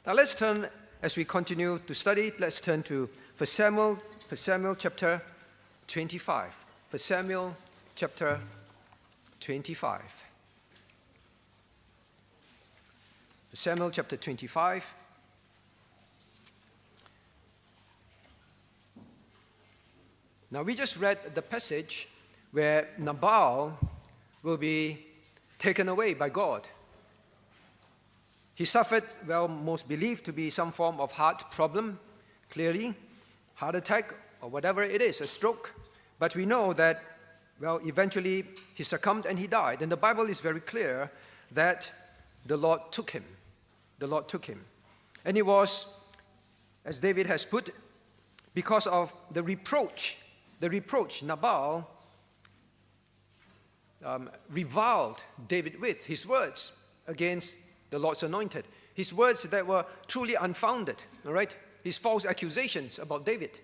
Now let's turn, as we continue to study, let's turn to 1 Samuel chapter 25. 1 Samuel chapter 25. 1 Samuel chapter 25. Now we just read the passage where Nabal will be taken away by God. He suffered, most believed to be some form of heart problem, clearly, heart attack or whatever it is, a stroke. But we know that, eventually he succumbed and he died. And the Bible is very clear that the Lord took him. The Lord took him. And it was, as David has put, because of the reproach, Nabal reviled David with his words against the Lord's anointed. His words that were truly unfounded, all right? His false accusations about David.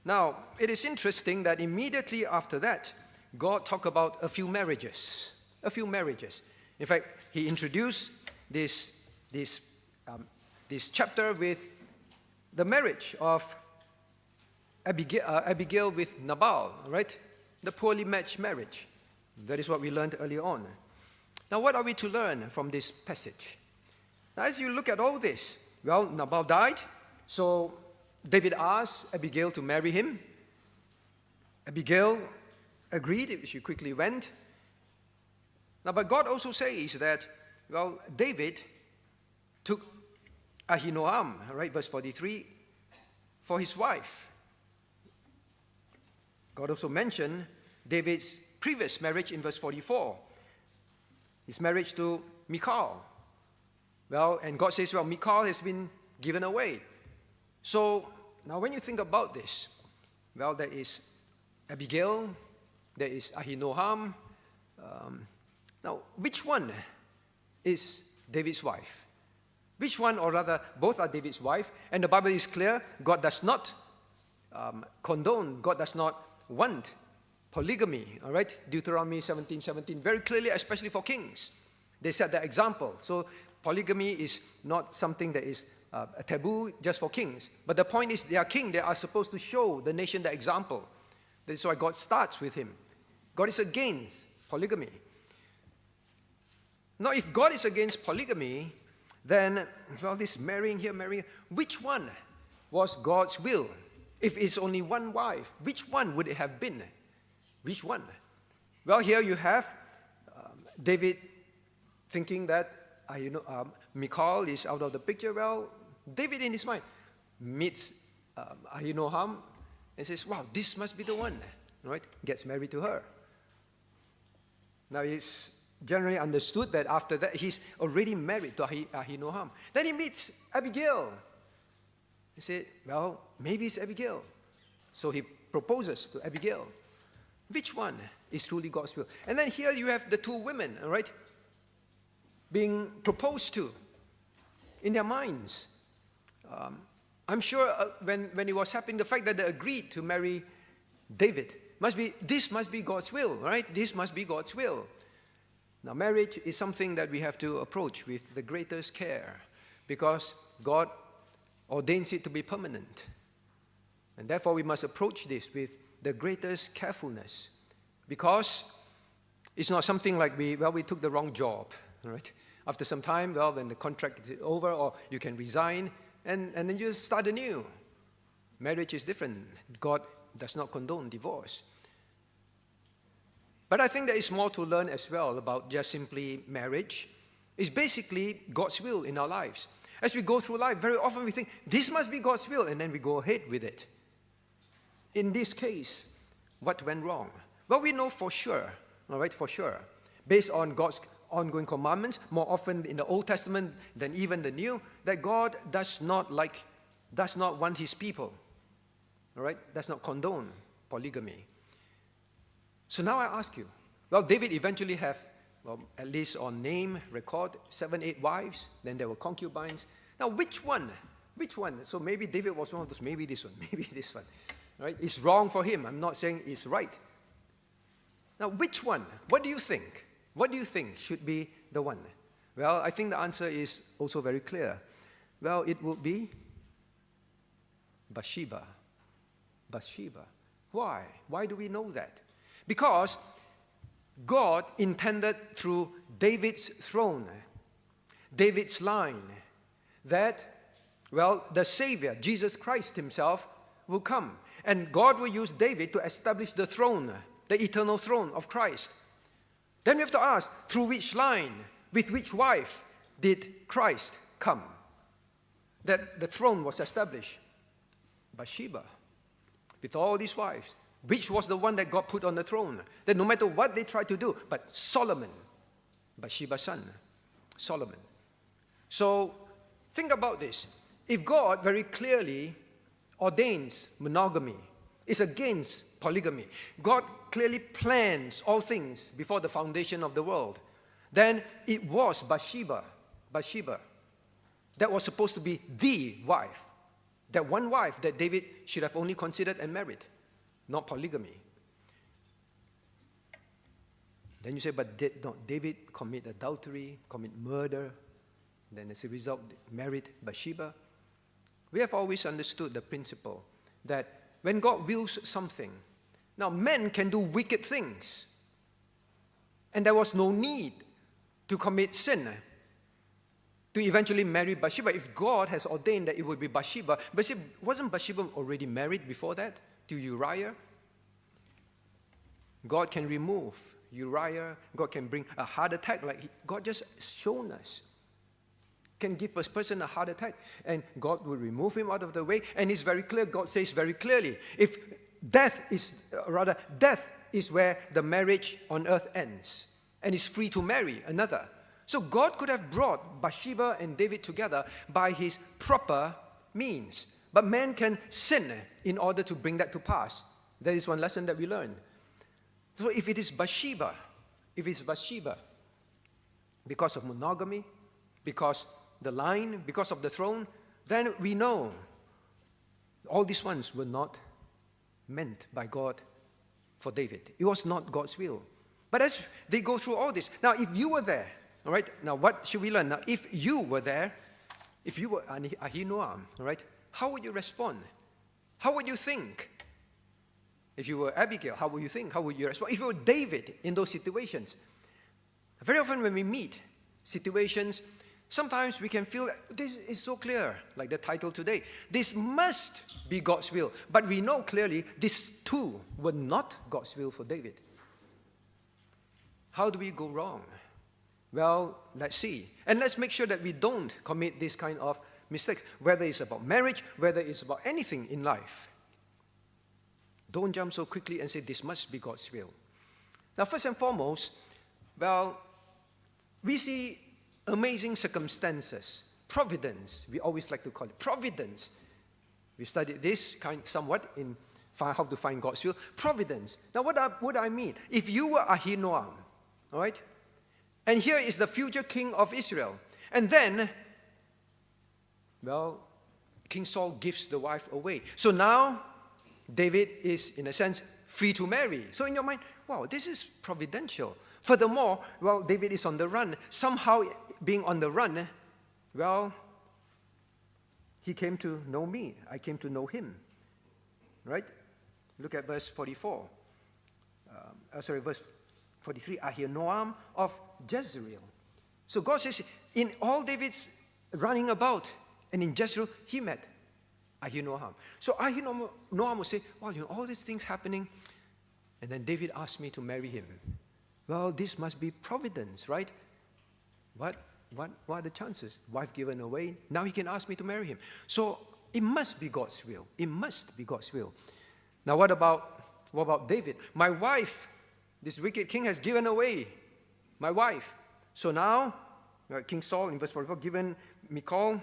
Now, it is interesting that immediately after that, God talked about a few marriages. In fact, he introduced this chapter with the marriage of Abigail with Nabal, right? The poorly matched marriage. That is what we learned earlier on. Now, what are we to learn from this passage? Now, as you look at all this, Nabal died, so David asked Abigail to marry him. Abigail agreed, she quickly went. Now, but God also says that, David took Ahinoam, right, verse 43, for his wife. God also mentioned David's previous marriage in verse 44, his marriage to Michal. And God says, Michal has been given away. So, now when you think about this, there is Abigail, there is Ahinoam. Now, which one is David's wife? Which one, or rather, both are David's wife. And the Bible is clear, God does not condone, God does not want polygamy, all right? Deuteronomy 17:17, very clearly, especially for kings. They set the example. So polygamy is not something that is a taboo just for kings. But the point is, they are king. They are supposed to show the nation the example. That is why God starts with him. God is against polygamy. Now, if God is against polygamy, then, this marrying here, which one was God's will? If it's only one wife, which one would it have been? Which one? Here you have David thinking that Michal is out of the picture. David in his mind meets Ahinoam and says, this must be the one, right? Gets married to her. Now it's generally understood that after that he's already married to Ahinoam. Then he meets Abigail. He said, maybe it's Abigail. So he proposes to Abigail. Which one is truly God's will? And then here you have the two women, all right, being proposed to in their minds. I'm sure when it was happening, the fact that they agreed to marry David, this must be God's will, right? This must be God's will. Now, marriage is something that we have to approach with the greatest care because God ordains it to be permanent. And therefore, we must approach this with the greatest carefulness because it's not something like we took the wrong job, right? After some time, when the contract is over or you can resign and then you just start anew. Marriage is different. God does not condone divorce. But I think there is more to learn as well about just simply marriage. It's basically God's will in our lives. As we go through life, very often we think, this must be God's will, and then we go ahead with it. In this case, what went wrong? We know for sure, all right, for sure, based on God's ongoing commandments, more often in the Old Testament than even the New, that God does not want his people, all right, does not condone polygamy. So now I ask you, David eventually have, at least on name, record, 7, 8 wives, then there were concubines. Now, which one? So maybe David was one of those, maybe this one, right? It's wrong for him. I'm not saying it's right. Now, which one? What do you think? What do you think should be the one? Well, I think the answer is also very clear. Well, it would be Bathsheba. Bathsheba. Why? Why do we know that? Because God intended through David's throne, David's line, that, well, the Savior, Jesus Christ himself, will come. And God will use David to establish the throne, the eternal throne of Christ. Then we have to ask, through which line, with which wife did Christ come? That the throne was established. Bathsheba. With all these wives. Which was the one that God put on the throne? That no matter what they tried to do, but Solomon, Bathsheba's son, Solomon. So think about this. If God very clearly ordains monogamy, is against polygamy, God clearly plans all things before the foundation of the world, then it was Bathsheba that was supposed to be the wife, that one wife that David should have only considered and married, not polygamy. Then you say, but did not David commit adultery, commit murder, then as a result married Bathsheba? We have always understood the principle that when God wills something, now men can do wicked things, and there was no need to commit sin to eventually marry Bathsheba. If God has ordained that it would be Bathsheba, wasn't Bathsheba already married before that to Uriah? God can remove Uriah. God can bring a heart attack, like God just shown us. Can give a person a heart attack, and God will remove him out of the way. And it's very clear, God says very clearly, if death is where the marriage on earth ends, and is free to marry another. So God could have brought Bathsheba and David together by his proper means. But man can sin in order to bring that to pass. That is one lesson that we learn. So if it is Bathsheba, because of monogamy, because the line, because of the throne, then we know all these ones were not meant by God for David. It was not God's will. But as they go through all this, now if you were there, all right, now what should we learn? Now if you were there, if you were Ahinoam, all right, how would you respond? How would you think? If you were Abigail, how would you think? How would you respond? If you were David in those situations, very often when we meet situations, sometimes we can feel this is so clear, like the title today. This must be God's will. But we know clearly this too were not God's will for David. How do we go wrong? Well, let's see. And let's make sure that we don't commit this kind of mistakes, whether it's about marriage, whether it's about anything in life. Don't jump so quickly and say this must be God's will. Now, first and foremost, well, we see amazing circumstances. Providence, we always like to call it. Providence. We studied this somewhat in how to find God's will. Providence. Now, what would I mean? If you were Ahinoam, all right, and here is the future king of Israel, and then, well, King Saul gives the wife away. So now, David is, in a sense, free to marry. So in your mind, wow, this is providential. Furthermore, well, David is on the run. Somehow, being on the run, well, he came to know me. I came to know him. Right? Look at verse 44. Verse 43. Ahinoam of Jezreel. So God says, in all David's running about, and in Jezreel, he met Ahinoam. So Ahinoam will say, well, all these things happening, and then David asked me to marry him. Well, this must be providence, right? What are the chances? Wife given away, now he can ask me to marry him. So it must be God's will. It must be God's will. Now what about David? My wife, this wicked king has given away my wife. So now, King Saul in verse 44, given Michal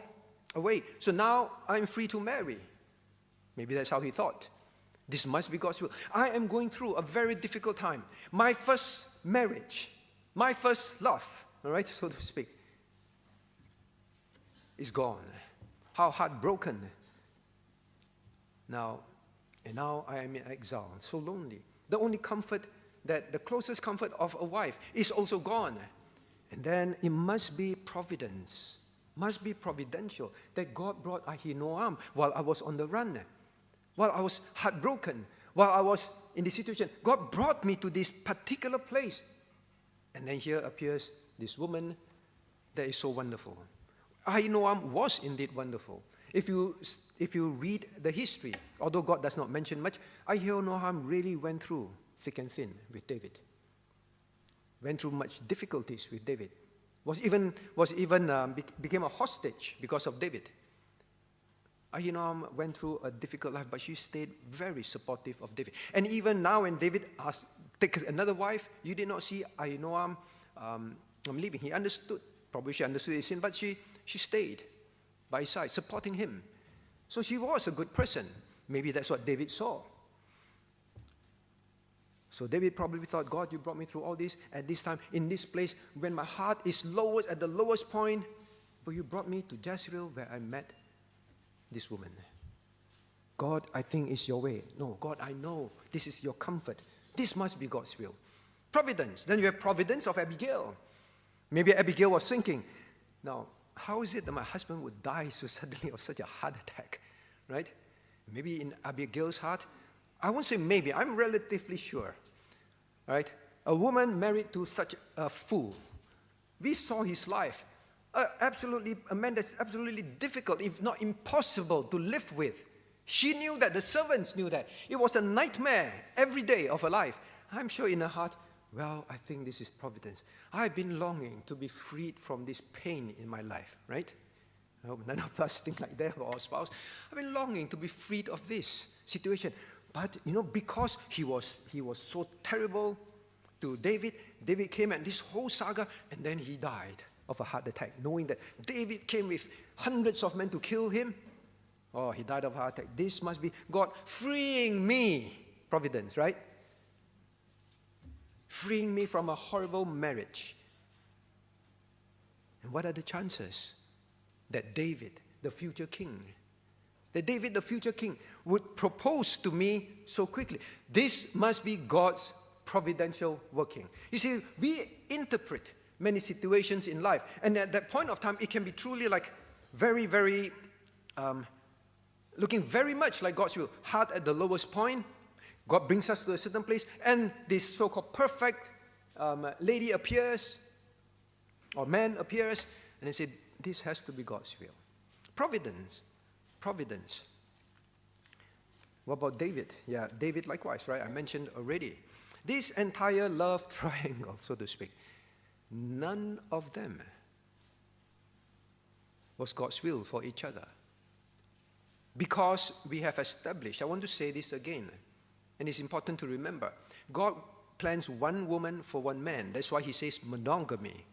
away. So now I'm free to marry. Maybe that's how he thought. This must be God's will. I am going through a very difficult time. My first marriage, my first love, all right, so to speak, is gone. How heartbroken. Now I am in exile, so lonely. The only comfort, the closest comfort of a wife is also gone. And then it must be providence, must be providential that God brought Ahinoam while I was on the run, while I was heartbroken, while I was in this situation. God brought me to this particular place. And then here appears this woman that is so wonderful. Ahinoam was indeed wonderful. If you read the history, although God does not mention much, Ahinoam really went through thick and thin with David. Went through much difficulties with David. Became a hostage because of David. Ahinoam went through a difficult life, but she stayed very supportive of David. And even now when David asked, take another wife, you did not see Ahinoam leaving. He understood, probably she understood his sin, but she stayed by his side, supporting him. So she was a good person. Maybe that's what David saw. So David probably thought, God, you brought me through all this at this time, in this place, when my heart is lowest, at the lowest point, but you brought me to Jezreel where I met this woman. God, I think it's your way. No, God, I know this is your comfort. This must be God's will. Providence. Then you have providence of Abigail. Maybe Abigail was thinking, now, how is it that my husband would die so suddenly of such a heart attack, right? Maybe in Abigail's heart, I won't say maybe, I'm relatively sure, right? A woman married to such a fool. We saw his life. A man that's absolutely difficult, if not impossible, to live with. She knew that, the servants knew that. It was a nightmare every day of her life. I'm sure in her heart, well, I think this is providence. I've been longing to be freed from this pain in my life, right? I hope none of us think like that about our spouse. I've been longing to be freed of this situation. But, because he was so terrible to David, David came and this whole saga, and then he died of a heart attack, knowing that David came with hundreds of men to kill him. Oh, he died of a heart attack. This must be God freeing me. Providence, right? Freeing me from a horrible marriage. And what are the chances that David, the future king, would propose to me so quickly? This must be God's providential working. You see, we interpret many situations in life, and at that point of time, it can be truly like very, very, looking very much like God's will. Heart at the lowest point, God brings us to a certain place, and this so-called perfect lady appears, or man appears, and they say, this has to be God's will. Providence. What about David? Yeah, David likewise, right? I mentioned already. This entire love triangle, so to speak, none of them was God's will for each other. Because we have established, I want to say this again, and it's important to remember, God plans one woman for one man. That's why he says monogamy.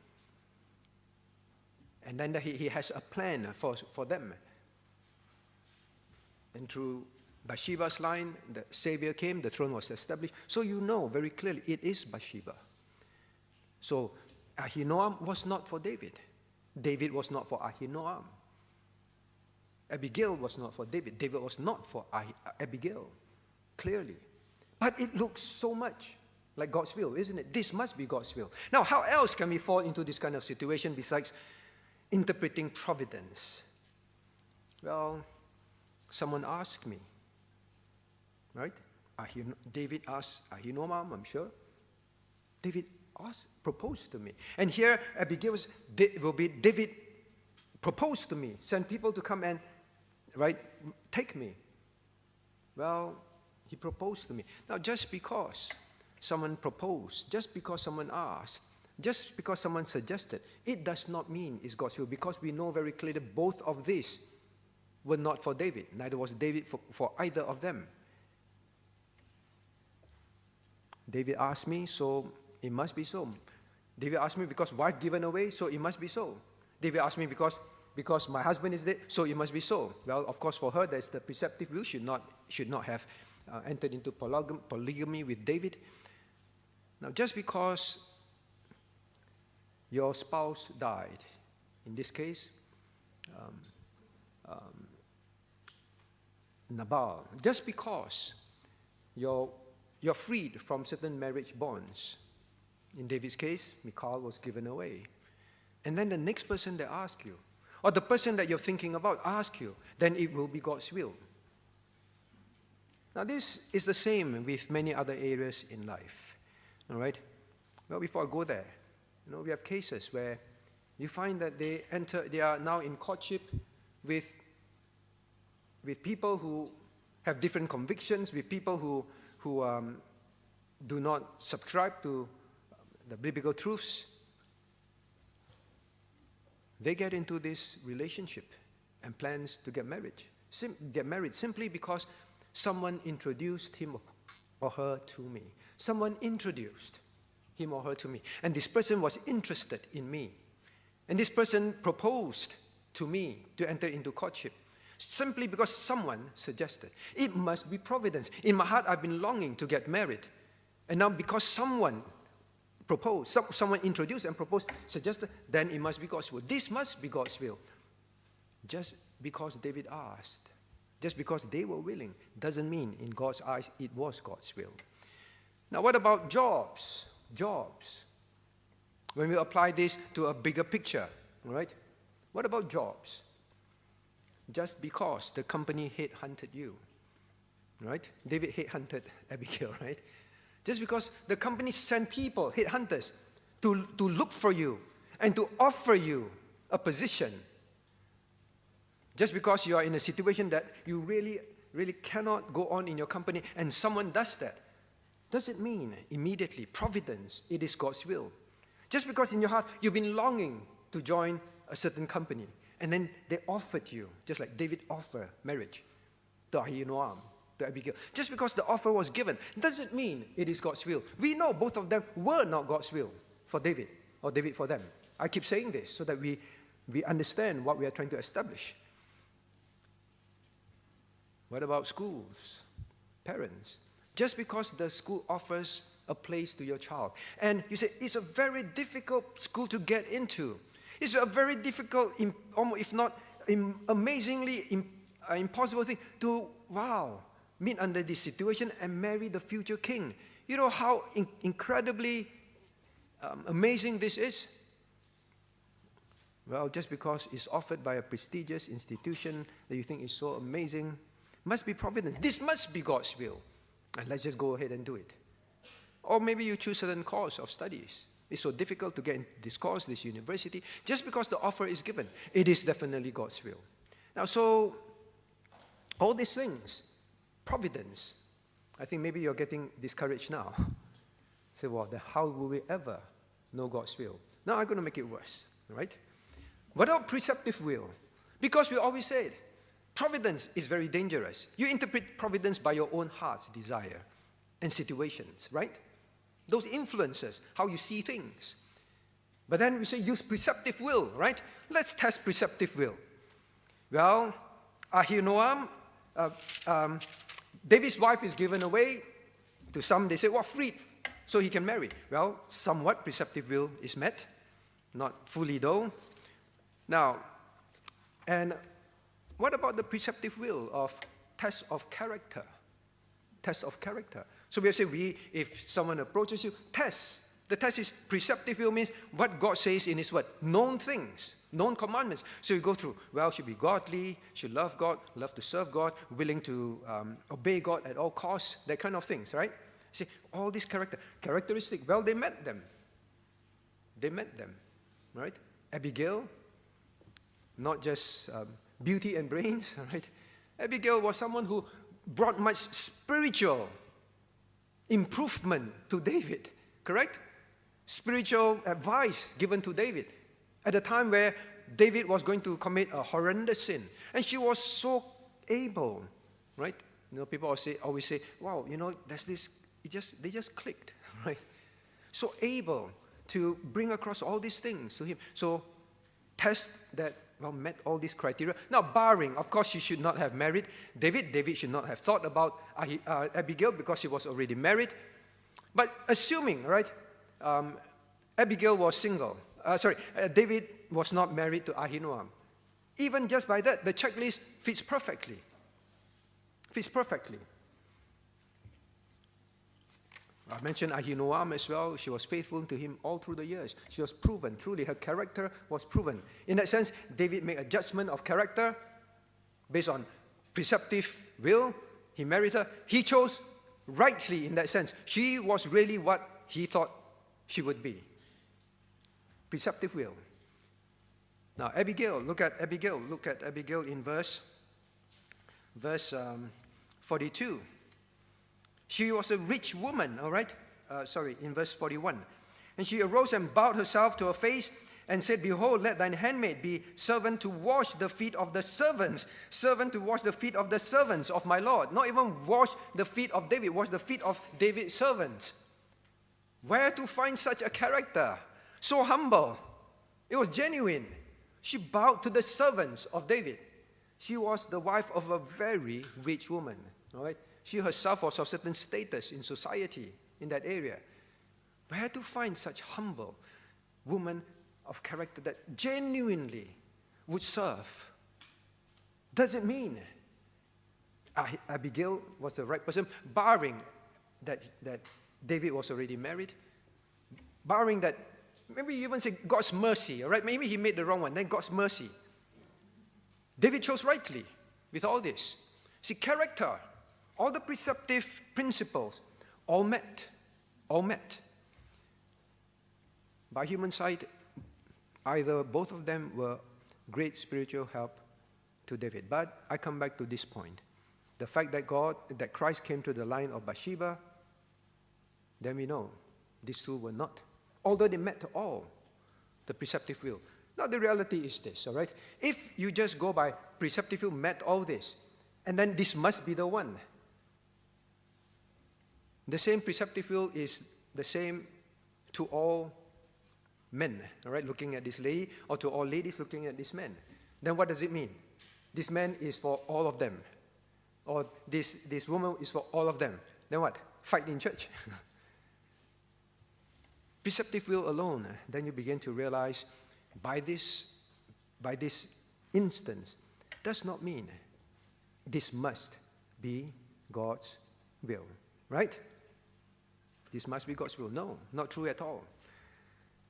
And then he has a plan for them. And through Bathsheba's line, the Savior came, the throne was established. So you know very clearly it is Bathsheba. So Ahinoam was not for David. David was not for Ahinoam. Abigail was not for David. David was not for Abigail, clearly. But it looks so much like God's will, isn't it? This must be God's will. Now, how else can we fall into this kind of situation besides interpreting providence? Well, someone asked me, right? David asked Ahinoam, I'm sure. David proposed to me. And here, Abigail will be, David proposed to me, send people to come and, right, take me. Well, he proposed to me. Now, just because someone proposed, just because someone asked, just because someone suggested, it does not mean it's God's will, because we know very clearly both of these were not for David. Neither was David for either of them. David asked me, so it must be so. David asked me because wife given away, so it must be so. David asked me because my husband is dead, so it must be so. Well, of course, for her, there's the preceptive rule, should not have entered into polygamy with David. Now, just because your spouse died, in this case, Nabal, just because you're freed from certain marriage bonds. In David's case, Michal was given away. and then the next person that asks you, or the person that you're thinking about asks you, then it will be God's will. Now this is the same with many other areas in life. All right? Well, before I go there, we have cases where you find that they are now in courtship with people who have different convictions, with people who do not subscribe to the biblical truths. They get into this relationship and plans to get married simply because someone introduced him or her to me. Someone introduced him or her to me. And this person was interested in me. And this person proposed to me to enter into courtship simply because someone suggested. It must be providence. In my heart, I've been longing to get married. And now because someone proposed, someone introduced and proposed, suggested, then it must be God's will. This must be God's will. Just because David asked, just because they were willing, doesn't mean in God's eyes it was God's will. Now what about jobs? Jobs. When we apply this to a bigger picture, all right? What about jobs? Just because the company headhunted you, right? David headhunted Abigail, right? Just because the company sent people, headhunters, to look for you and to offer you a position. Just because you are in a situation that you really, really cannot go on in your company and someone does that, doesn't mean immediately, providence, it is God's will. Just because in your heart you've been longing to join a certain company and then they offered you, just like David offered marriage to Ahinoam, to Abigail. Just because the offer was given doesn't mean it is God's will. We know both of them were not God's will for David or David for them. I keep saying this so that we understand what we are trying to establish. What about schools, parents? Just because the school offers a place to your child, and you say, it's a very difficult school to get into. It's a very difficult, if not amazingly impossible thing to, meet under this situation and marry the future king. You know how incredibly amazing this is? Well, just because it's offered by a prestigious institution that you think is so amazing, must be providence. This must be God's will. And let's just go ahead and do it. Or maybe you choose a certain course of studies. It's so difficult to get into this course, this university. Just because the offer is given, it is definitely God's will. Now, so all these things, providence, I think maybe you're getting discouraged now. Say, well, then how will we ever know God's will? Now I'm going to make it worse, right? What about preceptive will? Because we always said, providence is very dangerous. You interpret providence by your own heart's desire and situations, right? Those influences, how you see things. But then we say use preceptive will, right? Let's test preceptive will. Well, Ahinoam, David's wife is given away. To some, they say, freed, so he can marry. Well, somewhat preceptive will is met. Not fully though. Now, and what about the preceptive will of test of character? Test of character. So we say, if someone approaches you, test. The test is preceptive will means what God says in His word. Known things, known commandments. So you go through, should be godly, should love God, love to serve God, willing to obey God at all costs, that kind of things, right? See, all these characteristics, they met them. They met them, right? Abigail, not just beauty and brains, right? Abigail was someone who brought much spiritual improvement to David, correct? Spiritual advice given to David at a time where David was going to commit a horrendous sin. And she was so able, right? People always say, there's this, they just clicked, right? So able to bring across all these things to him. So test that met all these criteria. Now, barring, of course, she should not have married David. David should not have thought about Abigail because she was already married. But assuming, right, Abigail was single. David was not married to Ahinoam. Even just by that, the checklist fits perfectly. Fits perfectly. I mentioned Ahinoam as well. She was faithful to him all through the years. She was proven. Truly, her character was proven. In that sense, David made a judgment of character based on preceptive will. He married her. He chose rightly in that sense. She was really what he thought she would be. Preceptive will. Now, Abigail, look at Abigail. Look at Abigail in verse 42. She was a rich woman, all right? In verse 41. And she arose and bowed herself to her face and said, Behold, let thine handmaid be servant to wash the feet of the servants, servant to wash the feet of the servants of my Lord. Not even wash the feet of David, wash the feet of David's servants. Where to find such a character? So humble. It was genuine. She bowed to the servants of David. She was the wife of a very rich woman, all right? She herself was of certain status in society in that area. Where to find such humble woman of character that genuinely would serve? Does it mean Abigail was the right person, barring that David was already married, barring that, maybe you even say God's mercy, all right? Maybe he made the wrong one, then God's mercy. David chose rightly with all this. See, character, all the preceptive principles, all met. By human sight, either both of them were great spiritual help to David. But I come back to this point. The fact that Christ came to the line of Bathsheba, then we know these two were not. Although they met all the preceptive will. Now the reality is this, all right? If you just go by preceptive will, met all this, and then this must be the one. The same preceptive will is the same to all men, all right, looking at this lady, or to all ladies looking at this man. Then what does it mean? This man is for all of them. Or this woman is for all of them. Then what? Fight in church. Preceptive will alone, then you begin to realize by this instance does not mean this must be God's will, right? This must be God's will. No, not true at all.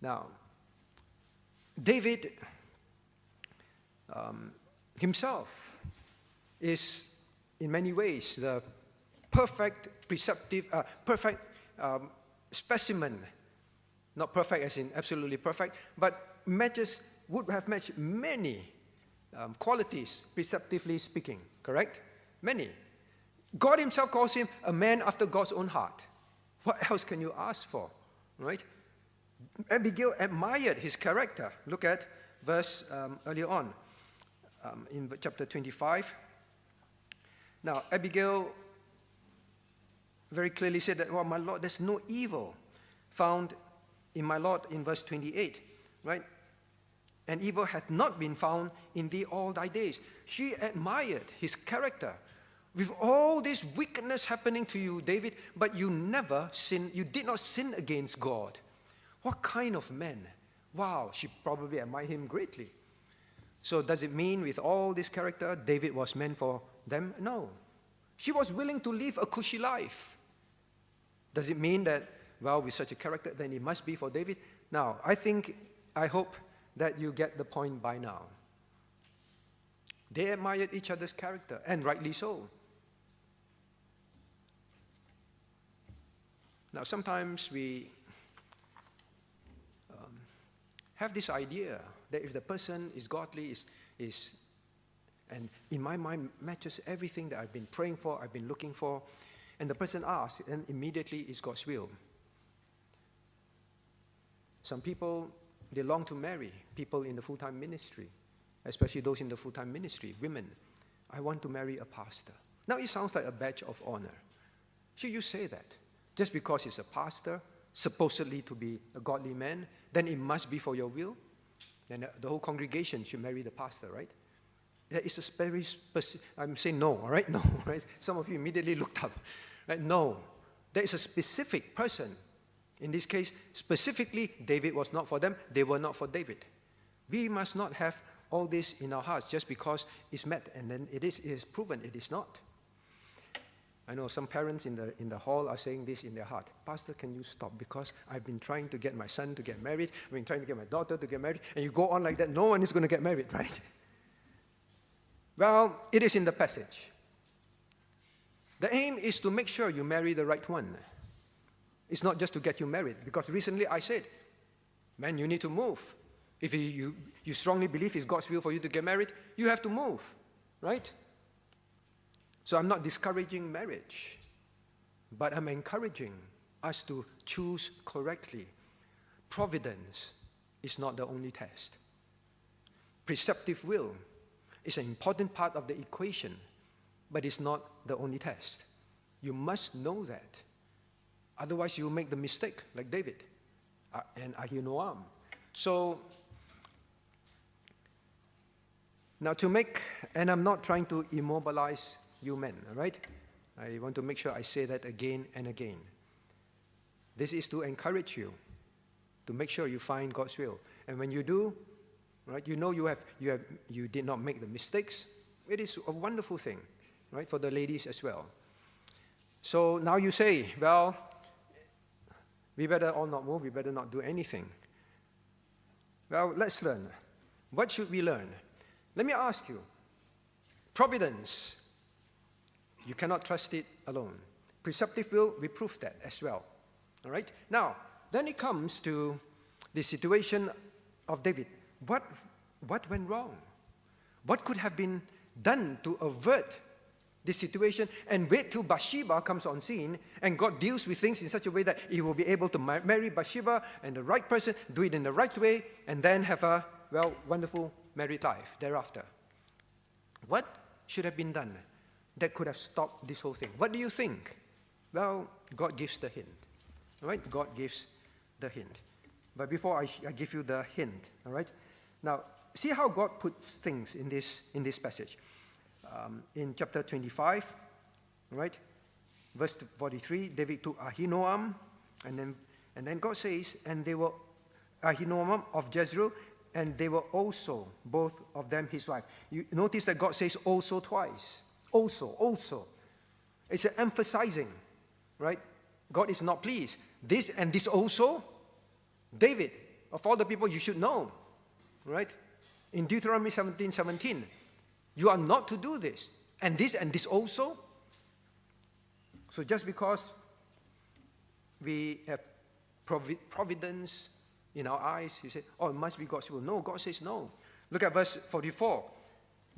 Now, David himself is in many ways the perfect specimen. Not perfect as in absolutely perfect, but would have matched many qualities, preceptively speaking, correct? Many. God himself calls him a man after God's own heart. What else can you ask for, right? Abigail admired his character. Look at verse earlier on in chapter 25. Now, Abigail very clearly said that, well, my Lord, there's no evil found in my Lord in verse 28, right? And evil hath not been found in thee all thy days. She admired his character. With all this wickedness happening to you, David, but you never sinned, you did not sin against God. What kind of man? Wow, she probably admired him greatly. So does it mean with all this character, David was meant for them? No. She was willing to live a cushy life. Does it mean that, well, with such a character, then it must be for David? Now, I hope that you get the point by now. They admired each other's character, and rightly so. Now, sometimes we have this idea that if the person is godly, and in my mind matches everything that I've been praying for, I've been looking for, and the person asks, and immediately it's God's will. Some people, they long to marry people in the full-time ministry, especially those in the full-time ministry, women. I want to marry a pastor. Now it sounds like a badge of honor. Should you say that? Just because he's a pastor, supposedly to be a godly man, then it must be for your will? Then the whole congregation should marry the pastor, right? That is a very specific, I'm saying no, all right? No, right? Some of you immediately looked up, right? No. There is a specific person. In this case, specifically, David was not for them, they were not for David. We must not have all this in our hearts just because it's met and then it is proven it is not. I know some parents in the hall are saying this in their heart. Pastor, can you stop? Because I've been trying to get my son to get married. I've been trying to get my daughter to get married. And you go on like that, no one is going to get married, right? Well, it is in the passage. The aim is to make sure you marry the right one. It's not just to get you married. Because recently I said, man, you need to move. If you strongly believe it's God's will for you to get married, you have to move, right? So I'm not discouraging marriage, but I'm encouraging us to choose correctly. Providence is not the only test. Preceptive will is an important part of the equation, but it's not the only test. You must know that. Otherwise, you'll make the mistake, like David and Ahinoam. So, now and I'm not trying to immobilize you men, all right? I want to make sure I say that again and again. This is to encourage you, to make sure you find God's will. And when you do, right, you know you did not make the mistakes. It is a wonderful thing, right, for the ladies as well. So now you say, well, we better all not move, we better not do anything. Well, let's learn. What should we learn? Let me ask you, providence, you cannot trust it alone. Preceptive will, we prove that as well. All right? Now, then it comes to the situation of David. What went wrong? What could have been done to avert this situation and wait till Bathsheba comes on scene and God deals with things in such a way that he will be able to marry Bathsheba and the right person, do it in the right way, and then have a, well, wonderful married life thereafter. What should have been done that could have stopped this whole thing? What do you think? Well, God gives the hint. All right? God gives the hint. But before I give you the hint, all right? Now, see how God puts things in this passage. In chapter 25, right? Verse 43, David took Ahinoam, and then God says, and they were Ahinoam of Jezreel, and they were also, both of them, his wife. You notice that God says also twice. Also. It's emphasizing, right? God is not pleased. This and this also, David, of all the people you should know, right? In Deuteronomy 17:17, you are not to do this. And this also. So just because we have providence in our eyes, you say, oh, it must be God's will. No, God says no. Look at verse 44.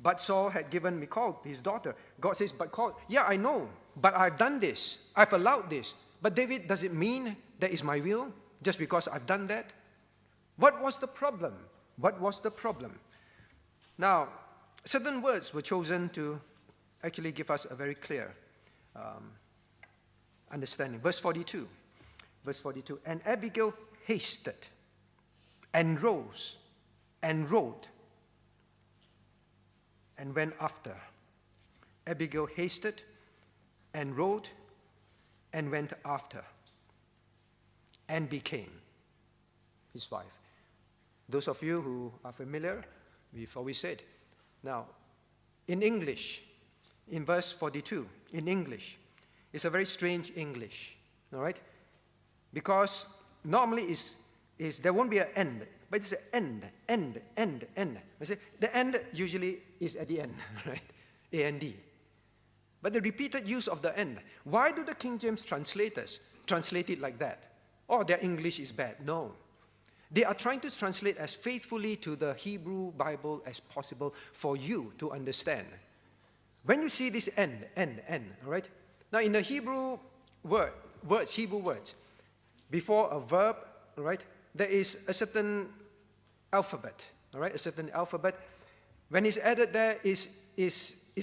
But Saul had given Michal, his daughter. God says, but Michal, yeah, I know, but I've done this. I've allowed this. But David, does it mean that is my will just because I've done that? What was the problem? What was the problem? Now, certain words were chosen to actually give us a very clear understanding. Verse 42. And Abigail hasted and rose and rode and went after. Abigail hasted and rode and went after and became his wife. Those of you who are familiar, we've always said. Now, in English, in verse 42, in English, it's a very strange English, all right? Because normally is there won't be an end, but it's an end. I say the end usually is at the end, right? A-N-D. But the repeated use of the end, why do the King James translators translate it like that? Oh, their English is bad. No. They are trying to translate as faithfully to the Hebrew Bible as possible for you to understand. When you see this end, all right? Now, in the Hebrew words, before a verb, all right, there is a certain alphabet, all right, a certain alphabet. When it's added there is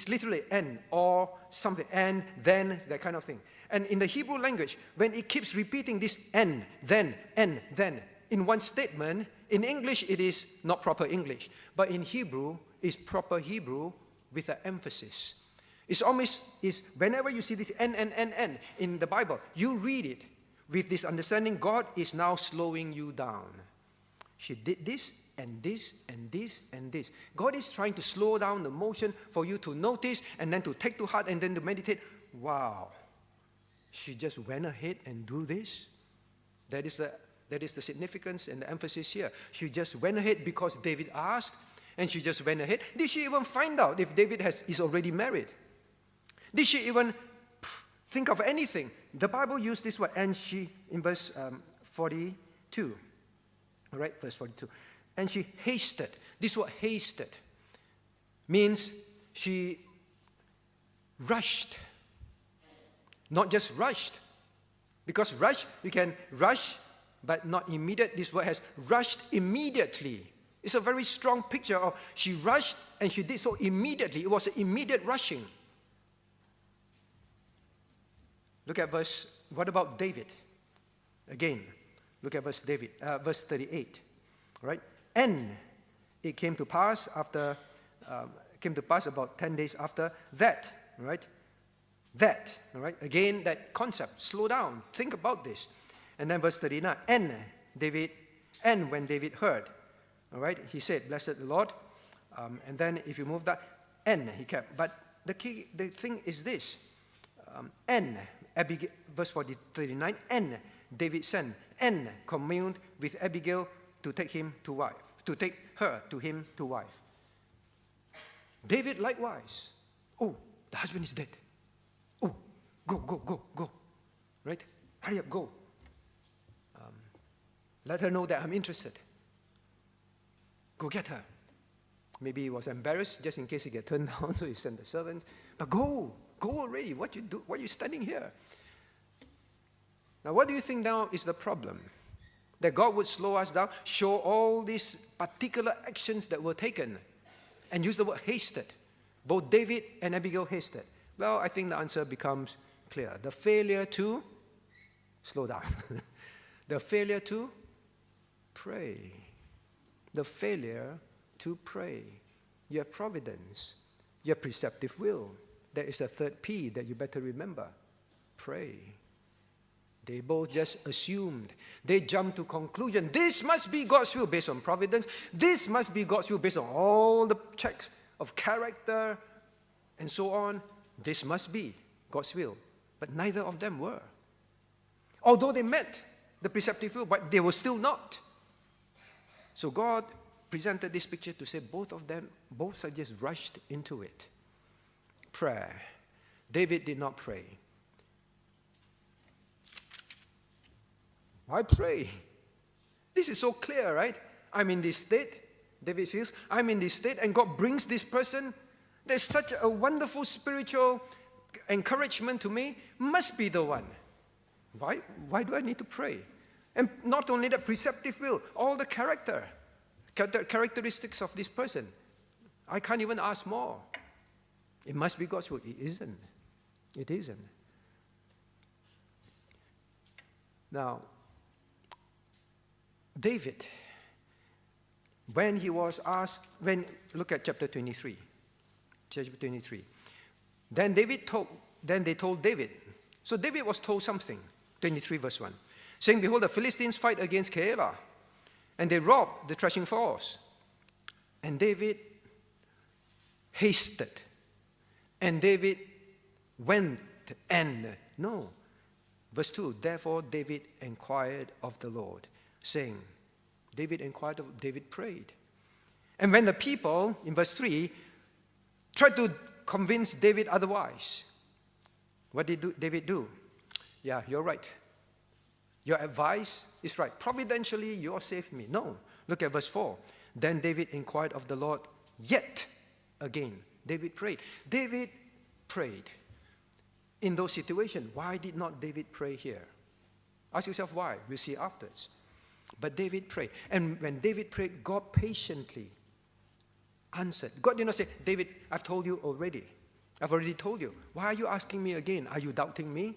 literally and or something, and then, that kind of thing. And in the Hebrew language, when it keeps repeating this and, then, in one statement, in English it is not proper English, but in Hebrew, it's proper Hebrew with an emphasis. It's almost, whenever you see this and in the Bible, you read it with this understanding, God is now slowing you down. She did this, and this, and this, and this. God is trying to slow down the motion for you to notice, and then to take to heart, and then to meditate. Wow, she just went ahead and do this. That is the significance and the emphasis here. She just went ahead because David asked, and she just went ahead. Did she even find out if David is already married? Did she even think of anything? The Bible used this word, and she, in verse 42, all right, verse 42, and she hasted. This word hasted means she rushed. Not just rushed. Because rush, you can rush, but not immediate. This word has rushed immediately. It's a very strong picture of she rushed and she did so immediately. It was an immediate rushing. Look at what about David? Again, look at verse 38. All right? And it came to pass about 10 days after that, all right? That, all right? Again, that concept, slow down, think about this. And then verse 39, and when David heard, all right, he said, blessed the Lord. And then if you move that, and he kept. But the thing is this, and Abigail, verse 39, and David sent and communed with Abigail to take him to wife, to take her to him to wife. David likewise. Oh, the husband is dead. Oh, go. Right? Hurry up, go. Let her know that I'm interested. Go get her. Maybe he was embarrassed just in case he get turned down, so he sent the servants. But go already. What you do? Why are you standing here? Now, what do you think now is the problem? That God would slow us down, show all these particular actions that were taken, and use the word hasted. Both David and Abigail hasted. Well, I think the answer becomes clear. The failure to slow down. The failure to pray. The failure to pray. You have providence. You have preceptive will. There is a third P that you better remember. Pray. They both just assumed. They jumped to conclusion. This must be God's will based on providence. This must be God's will based on all the checks of character and so on. This must be God's will. But neither of them were. Although they met the preceptive will, but they were still not. So God presented this picture to say both have just rushed into it. Prayer. David did not pray. Why pray? This is so clear, right? I'm in this state. David says, I'm in this state, and God brings this person. There's such a wonderful spiritual encouragement to me. Must be the one. Why do I need to pray? And not only the preceptive will, all the characteristics of this person. I can't even ask more. It must be God's will. It isn't. It isn't. Now, David, when he was asked, look at chapter 23. Chapter 23. Then they told David. So David was told something. 23 verse 1. Saying, behold, the Philistines fight against Keilah, and they robbed the threshing floors. And David hasted. And David went and, no. Verse 2, therefore David inquired of the Lord, saying, David prayed. And when the people, in verse 3, tried to convince David otherwise, what did David do? Yeah, you're right. Your advice is right. Providentially, you saved me. No. Look at verse 4. Then David inquired of the Lord yet again. David prayed. David prayed in those situations. Why did not David pray here? Ask yourself why. We'll see afterwards. But David prayed. And when David prayed, God patiently answered. God did not say, David, I've told you already. I've already told you. Why are you asking me again? Are you doubting me?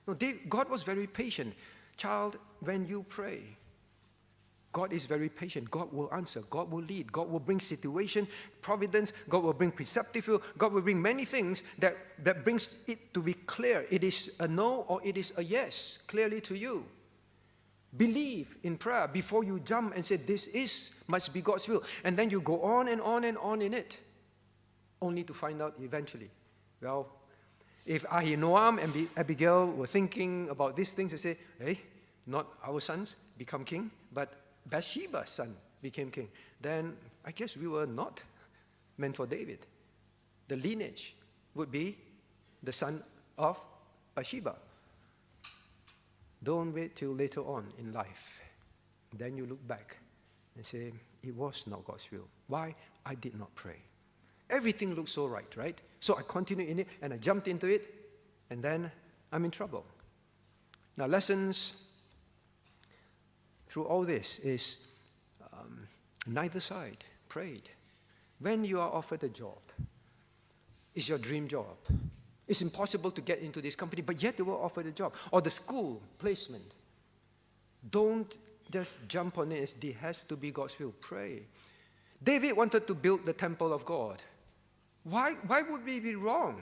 No, God was very patient. Child, when you pray, God is very patient. God will answer. God will lead. God will bring situations, providence. God will bring preceptive will. God will bring many things that brings it to be clear. It is a no or it is a yes, clearly to you. Believe in prayer before you jump and say, must be God's will. And then you go on and on and on in it, only to find out eventually, well, if Ahinoam and Abigail were thinking about these things, they say, hey, not our sons become king, but Bathsheba's son became king. Then I guess we were not meant for David. The lineage would be the son of Bathsheba. Don't wait till later on in life. Then you look back and say, it was not God's will. Why? I did not pray. Everything looks so right? So I continued in it and I jumped into it, and then I'm in trouble. Now, lessons through all this is neither side prayed. When you are offered a job, it's your dream job. It's impossible to get into this company, but yet you were offered a job. Or the school placement. Don't just jump on it. It has to be God's will. Pray. David wanted to build the temple of God. Why would we be wrong?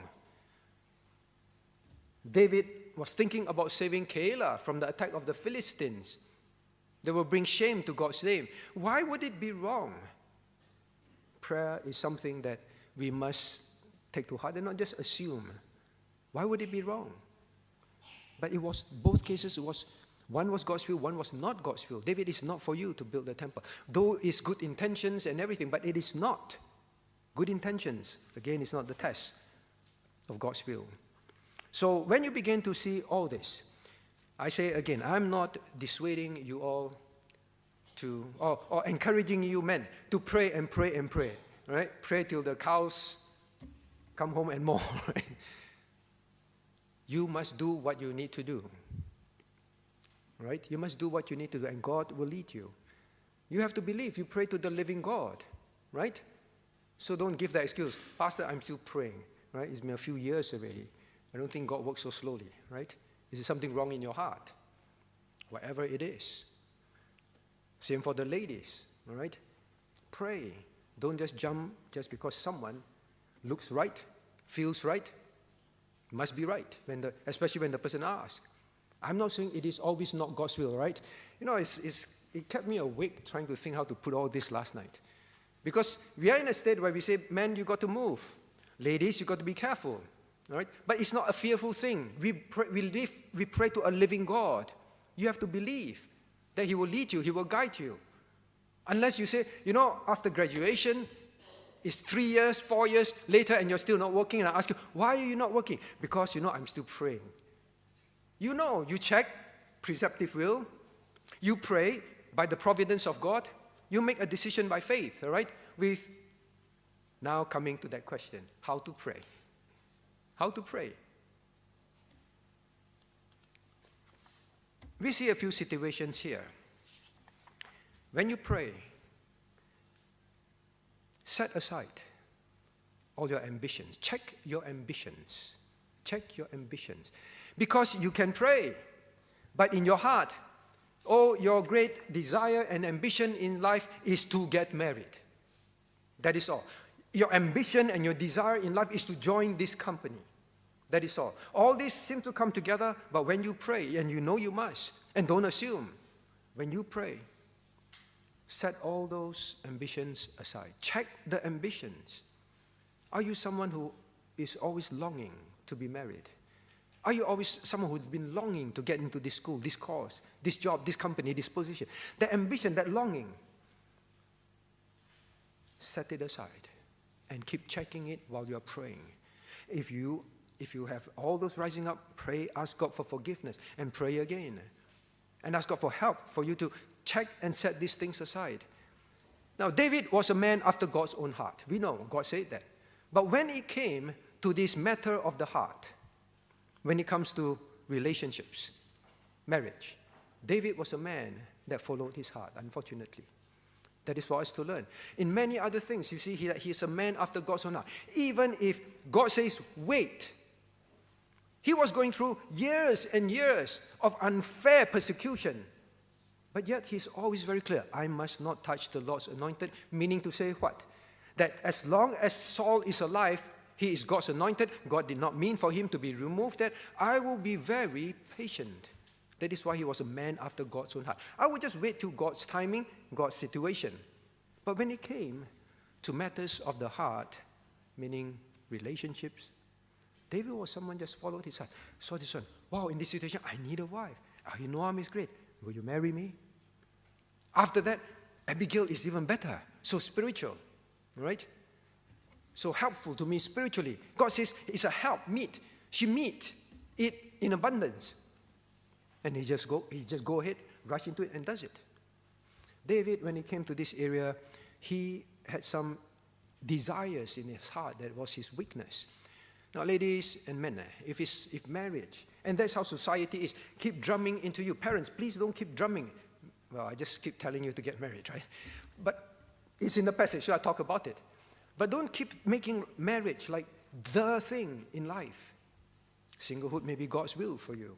David was thinking about saving Keilah from the attack of the Philistines. They will bring shame to God's name. Why would it be wrong? Prayer is something that we must take to heart and not just assume. Why would it be wrong? But it was both cases. One was God's will, one was not God's will. David, is not for you to build the temple. Though it's good intentions and everything, but it is not. Good intentions, again, is not the test of God's will. So when you begin to see all this, I say again, I'm not dissuading you all to, or encouraging you men to pray and pray and pray, right? Pray till the cows come home and more, right? You must do what you need to do, right? You must do what you need to do, and God will lead you. You have to believe. You pray to the living God, right? So don't give that excuse. Pastor, I'm still praying, right? It's been a few years already. I don't think God works so slowly, right? Is there something wrong in your heart? Whatever it is. Same for the ladies, all right? Pray. Don't just jump just because someone looks right, feels right, must be right, especially when the person asks. I'm not saying it is always not God's will, right? You know, it kept me awake trying to think how to put all this last night. Because we are in a state where we say, man, you got to move. Ladies, you got to be careful. All right? But it's not a fearful thing. We pray to a living God. You have to believe that He will lead you, He will guide you. Unless you say, you know, after graduation, it's 3 years, 4 years later, and you're still not working, and I ask you, why are you not working? Because, you know, I'm still praying. You know, you check preceptive will, you pray by the providence of God, you make a decision by faith, all right? With now coming to that question, how to pray. How to pray. We see a few situations here. When you pray, set aside all your ambitions. Check your ambitions. Check your ambitions. Because you can pray, but in your heart, your great desire and ambition in life is to get married. That is all. Your ambition and your desire in life is to join this company. That is all. All these seem to come together, but when you pray, and you know you must, and don't assume, when you pray, set all those ambitions aside. Check the ambitions. Are you someone who is always longing to be married? Are you always someone who's been longing to get into this school, this course, this job, this company, this position? That ambition, that longing, set it aside and keep checking it while you're praying. If you have all those rising up, pray, ask God for forgiveness, and pray again. And ask God for help for you to check and set these things aside. Now, David was a man after God's own heart. We know, God said that. But when it came to this matter of the heart, when it comes to relationships, marriage, David was a man that followed his heart, unfortunately. That is for us to learn. In many other things, you see that he is a man after God's own heart. Even if God says, wait, he was going through years and years of unfair persecution. But yet he's always very clear, I must not touch the Lord's anointed, meaning to say what? That as long as Saul is alive, he is God's anointed. God did not mean for him to be removed. That I will be very patient. That is why he was a man after God's own heart. I would just wait till God's timing, God's situation. But when it came to matters of the heart, meaning relationships, David was someone just followed his heart. Saw this one. Wow, in this situation, I need a wife. Ahinoam is great. Will you marry me? After that, Abigail is even better. So spiritual, right? So helpful to me spiritually. God says it's a help, meet. She meet it in abundance. And he just go ahead, rush into it and does it. David, when he came to this area, he had some desires in his heart that was his weakness. Now, ladies and men, if marriage, and that's how society is, keep drumming into you. Parents, please don't keep drumming. Well, I just keep telling you to get married, right? But it's in the passage, so I talk about it. But don't keep making marriage like the thing in life. Singlehood may be God's will for you.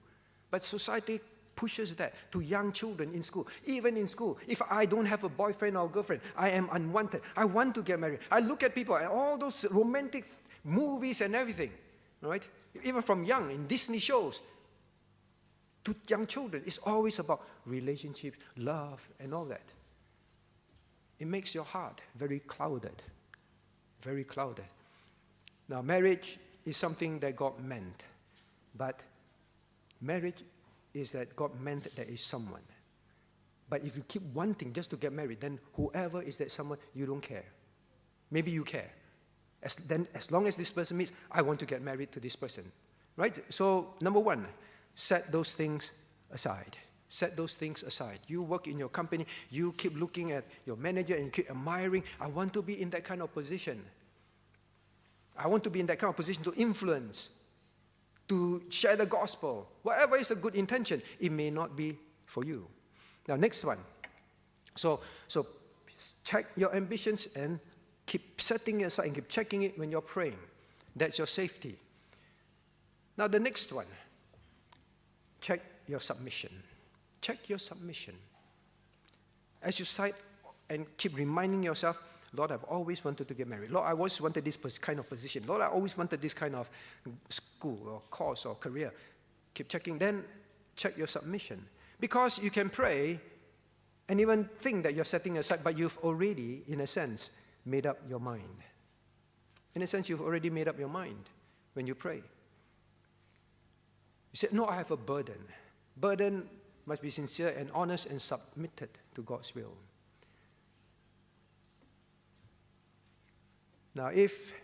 But society pushes that to young children in school. Even in school, if I don't have a boyfriend or girlfriend, I am unwanted. I want to get married. I look at people and all those romantic movies and everything, right? Even from young, in Disney shows, to young children, it's always about relationships, love, and all that. It makes your heart very clouded, very clouded. Now, marriage is something that God meant, but marriage is that God meant that there is someone. But if you keep wanting just to get married, then whoever is that someone, you don't care. Maybe you care. As long as this person meets, I want to get married to this person. Right? So, number one, set those things aside. Set those things aside. You work in your company, you keep looking at your manager and you keep admiring, I want to be in that kind of position. I want to be in that kind of position to influence, to share the gospel. Whatever is a good intention, it may not be for you. Now, next one. So check your ambitions and keep setting it aside and keep checking it when you're praying. That's your safety. Now, the next one. Check your submission. Check your submission. As you cite and keep reminding yourself, Lord, I've always wanted to get married. Lord, I always wanted this kind of position. Lord, I always wanted this kind of school or course or career. Keep checking. Then check your submission. Because you can pray and even think that you're setting aside, but you've already, in a sense, made up your mind. In a sense, you've already made up your mind when you pray. You say, no, I have a burden. Burden must be sincere and honest and submitted to God's will. Now, if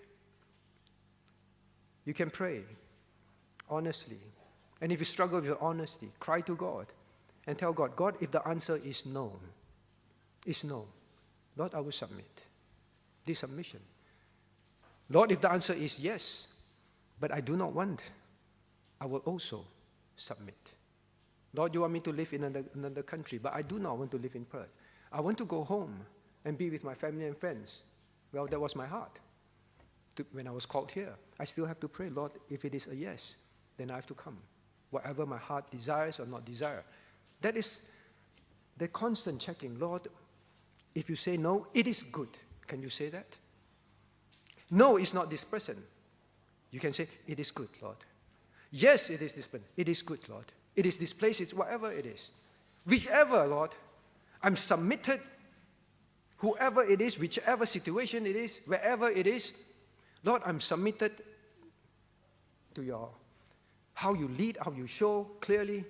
you can pray honestly, and if you struggle with honesty, cry to God and tell God, God, if the answer is no, Lord, I will submit. This submission. Lord, if the answer is yes, but I do not want, I will also submit. Lord, you want me to live in another country, but I do not want to live in Perth. I want to go home and be with my family and friends. Well, that was my heart. When I was called here, I still have to pray, Lord, if it is a yes, then I have to come. Whatever my heart desires or not desire. That is the constant checking. Lord, if you say no, it is good. Can you say that? No, it's not this person. You can say, it is good, Lord. Yes, it is this person. It is good, Lord. It is this place, it's whatever it is. Whichever, Lord, I'm submitted. Whoever it is, whichever situation it is, wherever it is, Lord, I'm submitted to your, how you lead, how you show clearly.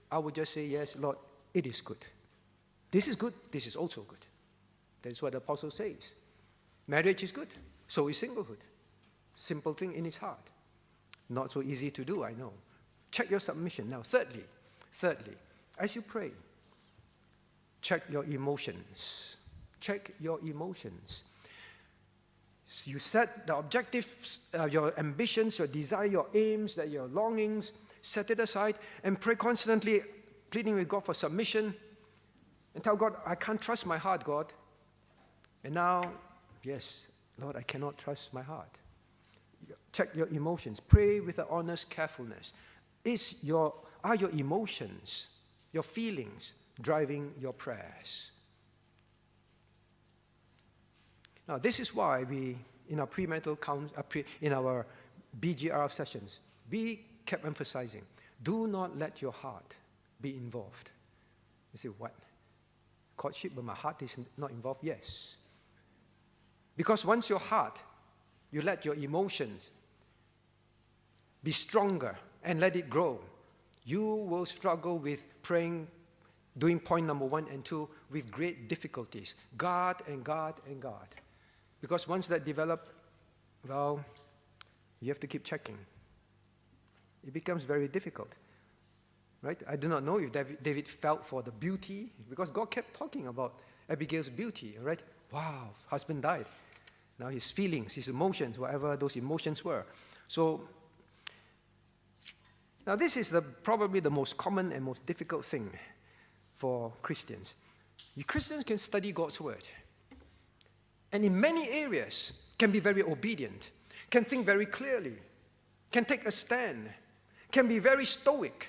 I would just say, yes, Lord, it is good. This is good, this is also good. That's what the apostle says. Marriage is good, so is singlehood. Simple thing in his heart. Not so easy to do, I know. Check your submission. Now, thirdly, as you pray, check your emotions. Check your emotions. You set the objectives, your ambitions, your desire, your aims, your longings, set it aside and pray constantly, pleading with God for submission. And tell God, I can't trust my heart, God. And now, yes, Lord, I cannot trust my heart. Check your emotions. Pray with an honest carefulness. Are your emotions, your feelings, driving your prayers? Now, this is why we, in our premarital in our BGR sessions, we kept emphasizing, do not let your heart be involved. You say, what? Courtship, but my heart is not involved? Yes. Because once your heart, you let your emotions be stronger, and let it grow. You will struggle with praying, doing point number 1 and 2 with great difficulties. Guard and guard and guard. Because once that develops, well, you have to keep checking. It becomes very difficult. Right? I do not know if David felt for the beauty, because God kept talking about Abigail's beauty, right? Wow, husband died. Now his feelings, his emotions, whatever those emotions were. So, now this is probably the most common and most difficult thing for Christians. Christians can study God's word. And in many areas, can be very obedient, can think very clearly, can take a stand, can be very stoic,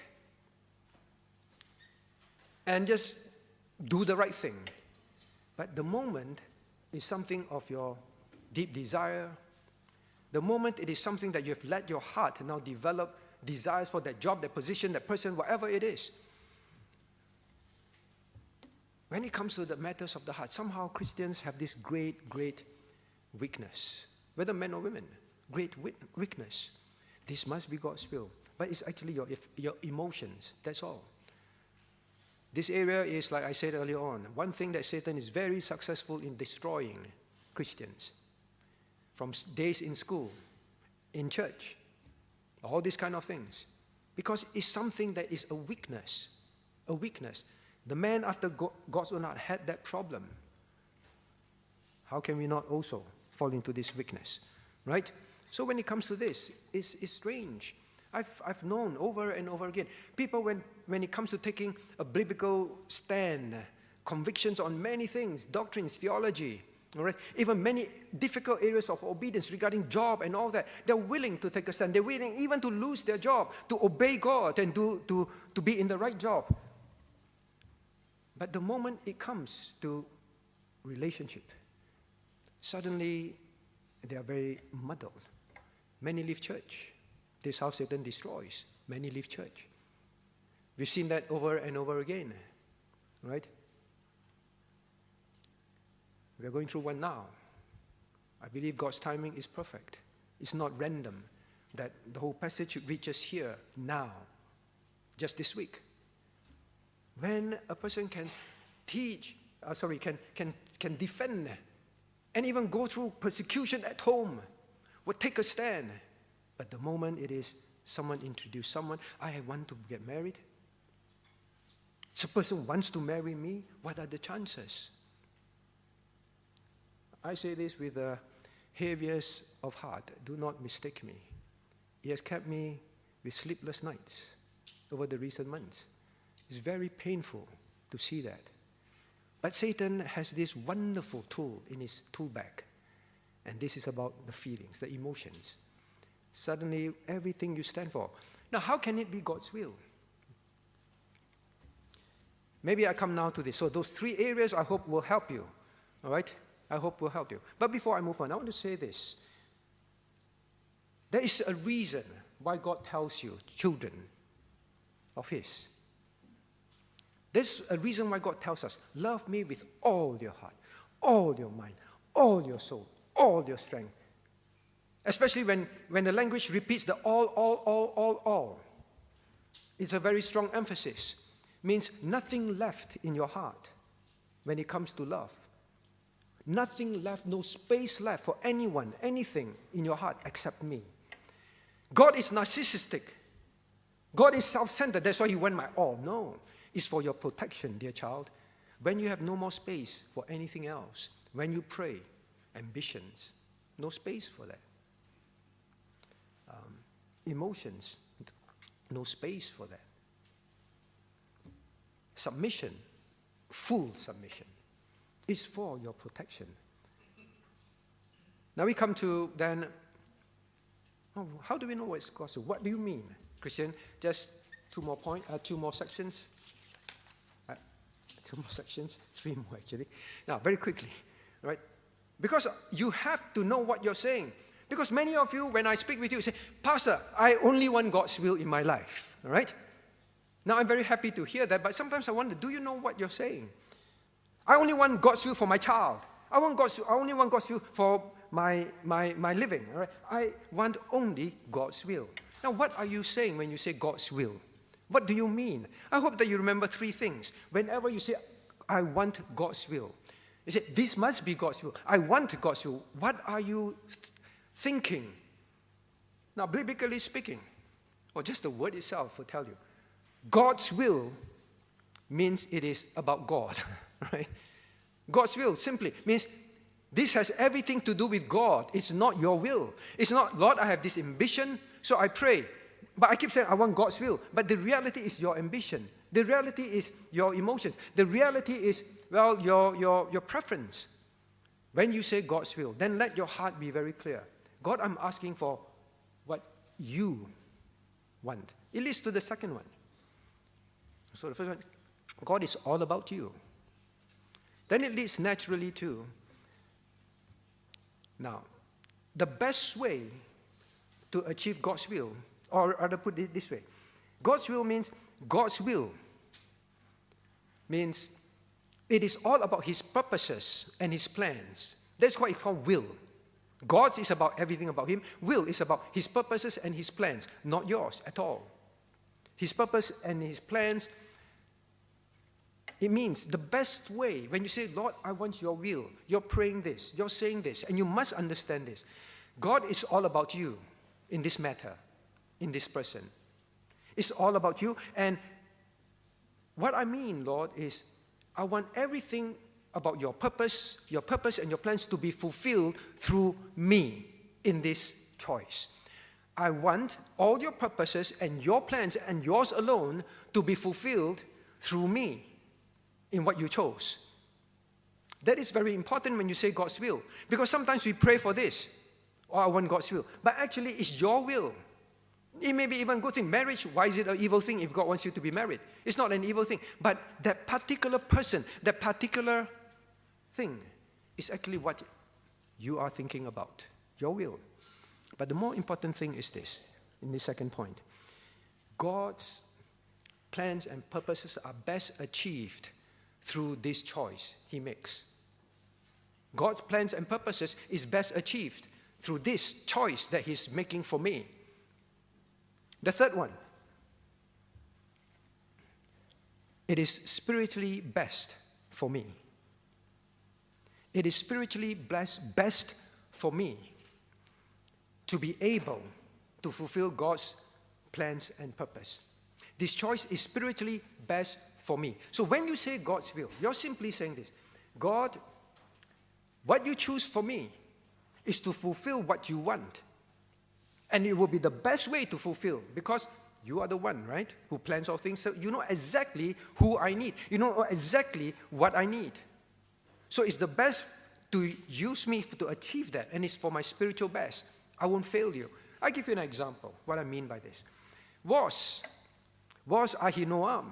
and just do the right thing. But the moment is something of your deep desire, the moment it is something that you have let your heart now develop desires for that job, that position, that person, whatever it is. When it comes to the matters of the heart, somehow Christians have this great, great weakness. Whether men or women, great weakness. This must be God's will. But it's actually your emotions, that's all. This area is, like I said earlier on, one thing that Satan is very successful in destroying Christians. From days in school, in church, all these kind of things. Because it's something that is a weakness. A weakness. The man after God's own heart had that problem. How can we not also fall into this weakness? Right? So when it comes to this, it's strange. I've known over and over again, people when it comes to taking a biblical stand, convictions on many things, doctrines, theology, all right, even many difficult areas of obedience regarding job and all that, they're willing to take a stand. They're willing even to lose their job, to obey God and to be in the right job. But the moment it comes to relationship, suddenly they are very muddled. Many leave church. This is how Satan destroys. Many leave church. We've seen that over and over again, right? We are going through one now. I believe God's timing is perfect. It's not random that the whole passage reaches here now, just this week. When a person can can defend and even go through persecution at home, would take a stand. But the moment it is someone introduce someone, I want to get married. So a person wants to marry me, what are the chances? I say this with the heaviest of heart. Do not mistake me. It has kept me with sleepless nights over the recent months. It's very painful to see that. But Satan has this wonderful tool in his tool bag. And this is about the feelings, the emotions. Suddenly, everything you stand for. Now, how can it be God's will? Maybe I come now to this. So those 3 areas I hope will help you. All right? I hope will help you. But before I move on, I want to say this. There is a reason why God tells you, children of His. There's a reason why God tells us, love me with all your heart, all your mind, all your soul, all your strength. Especially when the language repeats the all. It's a very strong emphasis. Means nothing left in your heart when it comes to love. Nothing left, no space left for anyone, anything in your heart except me. God is narcissistic. God is self-centered. That's why He went my all. No, it's for your protection, dear child. When you have no more space for anything else, when you pray, ambitions, no space for that. Emotions, no space for that. Submission, full submission, is for your protection. Now we come to then, how do we know what is God's will? What do you mean, Christian? Just 2 more sections. 2 more sections, 3 more actually. Now, very quickly, right? Because you have to know what you're saying. Because many of you, when I speak with you, say, Pastor, I only want God's will in my life, all right? Now, I'm very happy to hear that, but sometimes I wonder, do you know what you're saying? I only want God's will for my child. I only want God's will for my living. All right? I want only God's will. Now, what are you saying when you say God's will? What do you mean? I hope that you remember three things. Whenever you say, I want God's will, you say, this must be God's will. I want God's will. What are you thinking? Now, biblically speaking, or just the word itself will tell you, God's will means it is about God, right? God's will simply means this has everything to do with God. It's not your will. It's not, Lord, I have this ambition, so I pray. But I keep saying, I want God's will. But the reality is your ambition. The reality is your emotions. The reality is, well, your preference. When you say God's will, then let your heart be very clear. God, I'm asking for what you want. It leads to the second one. So the first one, God is all about you. Then it leads naturally to, now, the best way to achieve God's will, or rather put it this way, God's will means it is all about His purposes and His plans. That's why it's called will. God's is about everything about Him. Will is about His purposes and His plans, not yours at all. His purpose and His plans, it means the best way, when you say, Lord, I want your will, you're praying this, you're saying this, and you must understand this. God is all about you in this matter, in this person. It's all about you. And what I mean, Lord, is I want everything about your purpose and your plans to be fulfilled through me in this choice. I want all your purposes and your plans and yours alone to be fulfilled through me in what you chose. That is very important when you say God's will. Because sometimes we pray for this, or I want God's will. But actually, it's your will. It may be even a good thing. Marriage, why is it an evil thing if God wants you to be married? It's not an evil thing. But that particular person, that particular thing is actually what you are thinking about, your will. But the more important thing is this, in the second point. God's plans and purposes are best achieved through this choice He makes. God's plans and purposes is best achieved through this choice that He's making for me. The third one, it is spiritually best for me. It is spiritually best for me to be able to fulfill God's plans and purpose. This choice is spiritually best for me. So when you say God's will, you're simply saying this. God, what you choose for me is to fulfill what you want. And it will be the best way to fulfill, because you are the one, right, who plans all things. So you know exactly who I need. You know exactly what I need. So it's the best to use me to achieve that, and it's for my spiritual best. I won't fail you. I'll give you an example, what I mean by this. Was Ahinoam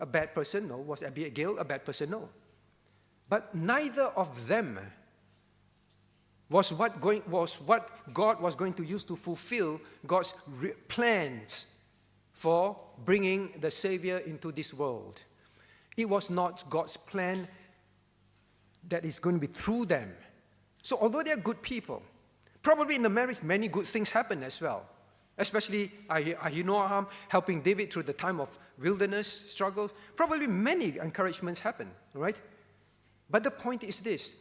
a bad person? No. Was Abigail a bad person? No. But neither of them was what God was going to use to fulfill God's plans for bringing the Savior into this world. It was not God's plan that is going to be through them. So although they are good people, probably in the marriage many good things happen as well. Especially Ahinoam helping David through the time of wilderness struggles. Probably many encouragements happen, right? But the point is this.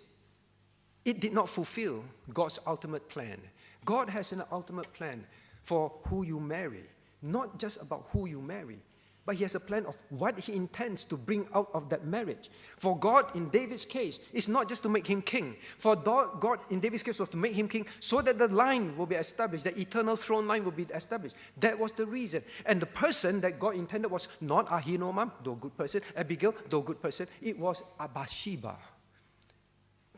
It did not fulfill God's ultimate plan. God has an ultimate plan for who you marry. Not just about who you marry, but He has a plan of what He intends to bring out of that marriage. For God, in David's case, is not just to make him king. For God, in David's case, was to make him king so that the line will be established, the eternal throne line will be established. That was the reason. And the person that God intended was not Ahinoam, though a good person, Abigail, though a good person. It was Bathsheba.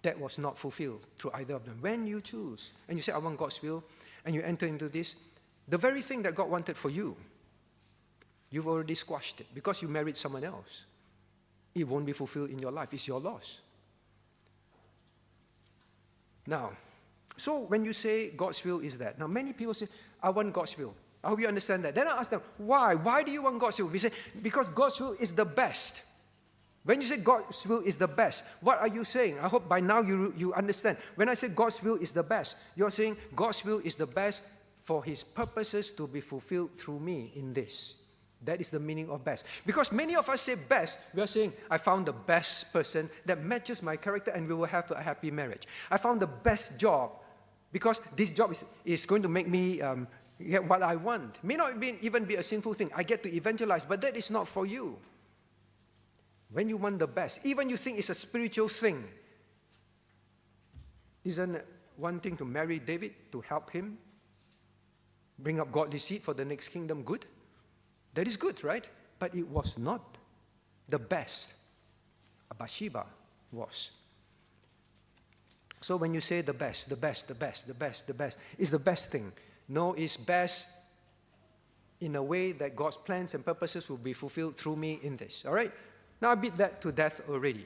That was not fulfilled through either of them. When you choose, and you say, I want God's will, and you enter into this, the very thing that God wanted for you, you've already squashed it because you married someone else. It won't be fulfilled in your life. It's your loss. Now, so when you say God's will is that, now many people say, I want God's will. I hope you understand that. Then I ask them, why? Why do you want God's will? We say, because God's will is the best. When you say God's will is the best, what are you saying? I hope by now you understand. When I say God's will is the best, you're saying God's will is the best for His purposes to be fulfilled through me in this. That is the meaning of best. Because many of us say best, we are saying, I found the best person that matches my character and we will have a happy marriage. I found the best job because this job is going to make me get what I want. May not even be a sinful thing. I get to evangelize, but that is not for you. When you want the best, even you think it's a spiritual thing, isn't wanting to marry David to help him bring up godly seed for the next kingdom good? That is good, right? But it was not the best. Bathsheba was. So when you say the best is the best thing. No, it's best in a way that God's plans and purposes will be fulfilled through me in this. All right? Now I beat that to death already.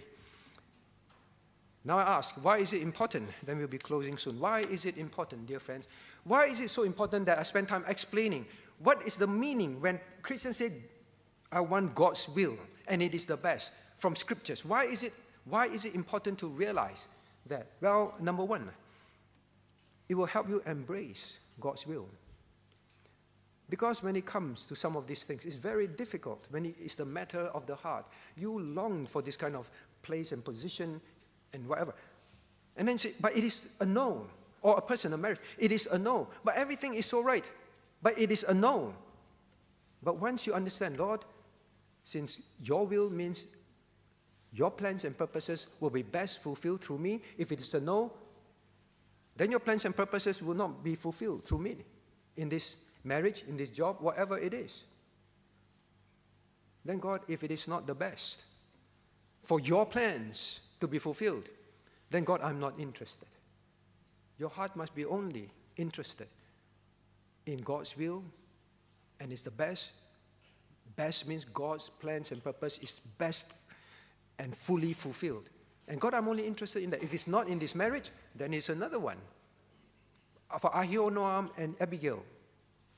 Now I ask, why is it important? Then we'll be closing soon. Why is it important, dear friends? Why is it so important that I spend time explaining what is the meaning when Christians say, I want God's will and it is the best from scriptures? Why is it important to realize that? Well, number one, it will help you embrace God's will. Because when it comes to some of these things, it's very difficult when it is the matter of the heart. You long for this kind of place and position and whatever. And then say, but it is a no. Or a person, a marriage, it is a no. But everything is so right. But it is a no. But once you understand, Lord, since your will means your plans and purposes will be best fulfilled through me, if it is a no, then your plans and purposes will not be fulfilled through me in this marriage, in this job, whatever it is. Then God, if it is not the best for your plans to be fulfilled, then God, I'm not interested. Your heart must be only interested in God's will, and it's the best. Best means God's plans and purpose is best and fully fulfilled. And God, I'm only interested in that. If it's not in this marriage, then it's another one. For Ahinoam and Abigail,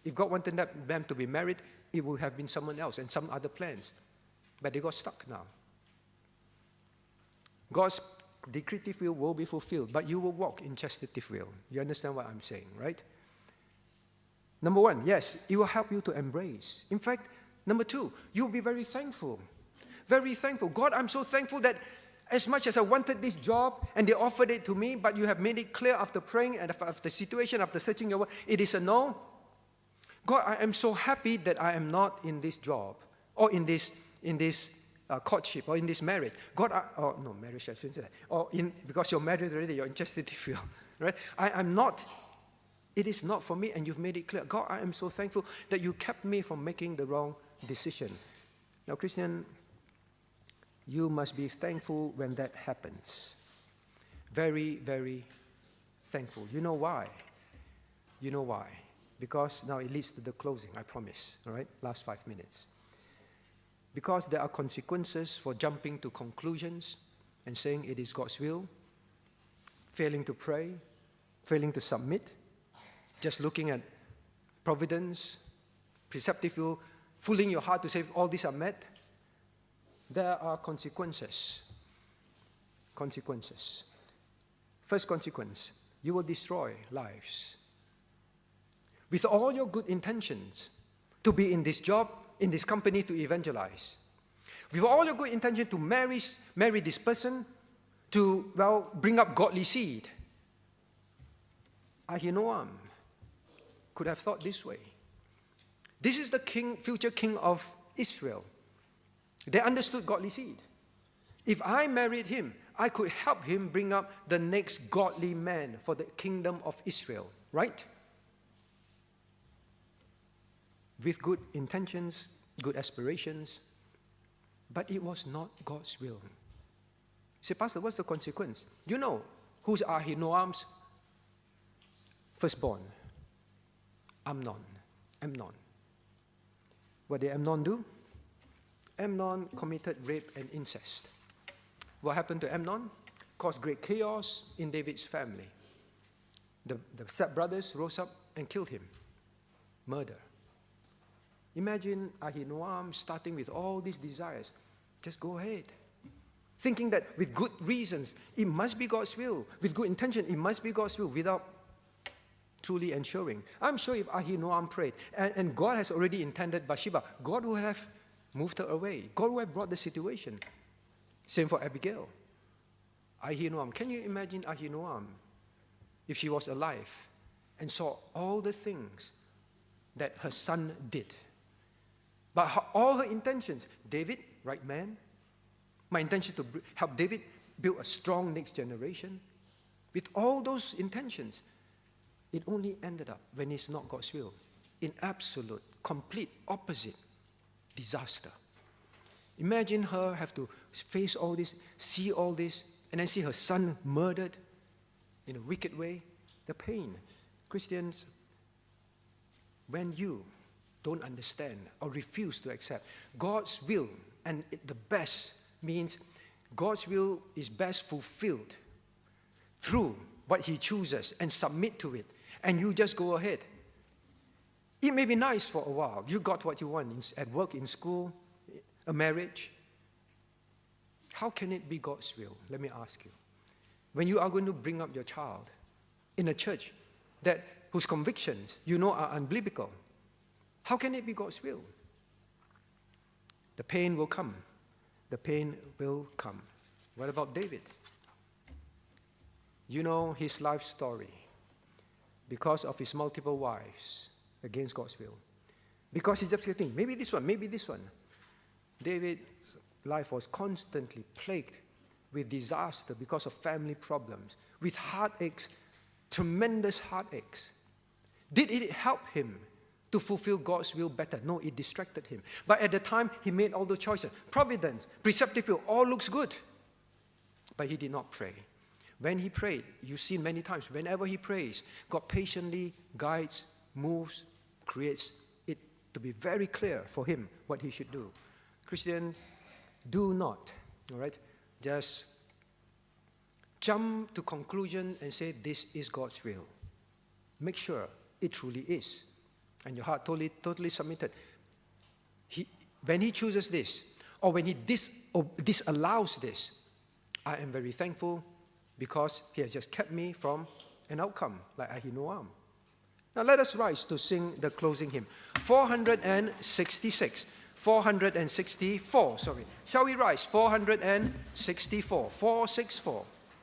if God wanted them to be married, it would have been someone else and some other plans. But they got stuck now. God's decretive will be fulfilled, but you will walk in chastitive will. You understand what I'm saying, right? Number one, yes, it will help you to embrace. In fact, number two, you'll be very thankful. Very thankful. God, I'm so thankful that as much as I wanted this job and they offered it to me, but you have made it clear after praying and after the situation, after searching your word, it is a no. God, I am so happy that I am not in this job or in this courtship or in this marriage. God, no, marriage, I shouldn't say that. Because you're married already, you're in chastity, right? I'm not. It is not for me, and you've made it clear. God, I am so thankful that you kept me from making the wrong decision. Now, Christian, you must be thankful when that happens. Very, very thankful. You know why? You know why? Because now it leads to the closing, I promise. All right? Last 5 minutes. Because there are consequences for jumping to conclusions and saying it is God's will, failing to pray, failing to submit, just looking at providence, preceptive will, fooling your heart to say all these are met. There are consequences. Consequences. First consequence, you will destroy lives. With all your good intentions to be in this job, in this company, to evangelize. With all your good intention to marry this person, to, bring up godly seed. Ahinoam could have thought this way. This is the future king of Israel. They understood godly seed. If I married him, I could help him bring up the next godly man for the kingdom of Israel, right? With good intentions, good aspirations, but it was not God's will. You say, Pastor, what's the consequence? You know who's Ahinoam's firstborn? Amnon. What did Amnon do? Amnon committed rape and incest. What happened to Amnon? Caused great chaos in David's family. The stepbrothers rose up and killed him. Murder. Imagine Ahinoam starting with all these desires. Just go ahead. thinking that with good reasons, it must be God's will. With good intention, it must be God's will, without truly ensuring. I'm sure if Ahinoam prayed, and God has already intended Bathsheba, God would have moved her away. God would have brought the situation. Same for Abigail. Ahinoam. Can you imagine Ahinoam if she was alive and saw all the things that her son did? But all her intentions, David, right man, my intention to help David build a strong next generation. With all those intentions, it only ended up, when it's not God's will, in absolute, complete opposite disaster. Imagine her have to face all this, see all this, and then see her son murdered in a wicked way. The pain. Christians, when you don't understand or refuse to accept God's will, and the best means God's will is best fulfilled through what He chooses, and submit to it, and you just go ahead. It may be nice for a while. You got what you want at work, in school, a marriage. How can it be God's will? Let me ask you. When you are going to bring up your child in a church whose convictions you know are unbiblical, how can it be God's will? The pain will come. The pain will come. What about David? You know his life story. Because of his multiple wives against God's will. Because he just kept thinking, maybe this one, maybe this one. David's life was constantly plagued with disaster because of family problems, with heartaches, tremendous heartaches. Did it help him to fulfill God's will better? No, it distracted him. But at the time, he made all those choices. Providence, preceptive will, all looks good. But he did not pray. When he prayed, you've seen many times, whenever he prays, God patiently guides, moves, creates it to be very clear for him what he should do. Christian, do not, all right, just jump to conclusion and say this is God's will. Make sure it truly is. And your heart totally submitted. When he chooses this, or when he disallows this, I am very thankful because he has just kept me from an outcome like Ahinoam. Now let us rise to sing the closing hymn. 464, sorry. Shall we rise? 464, 464.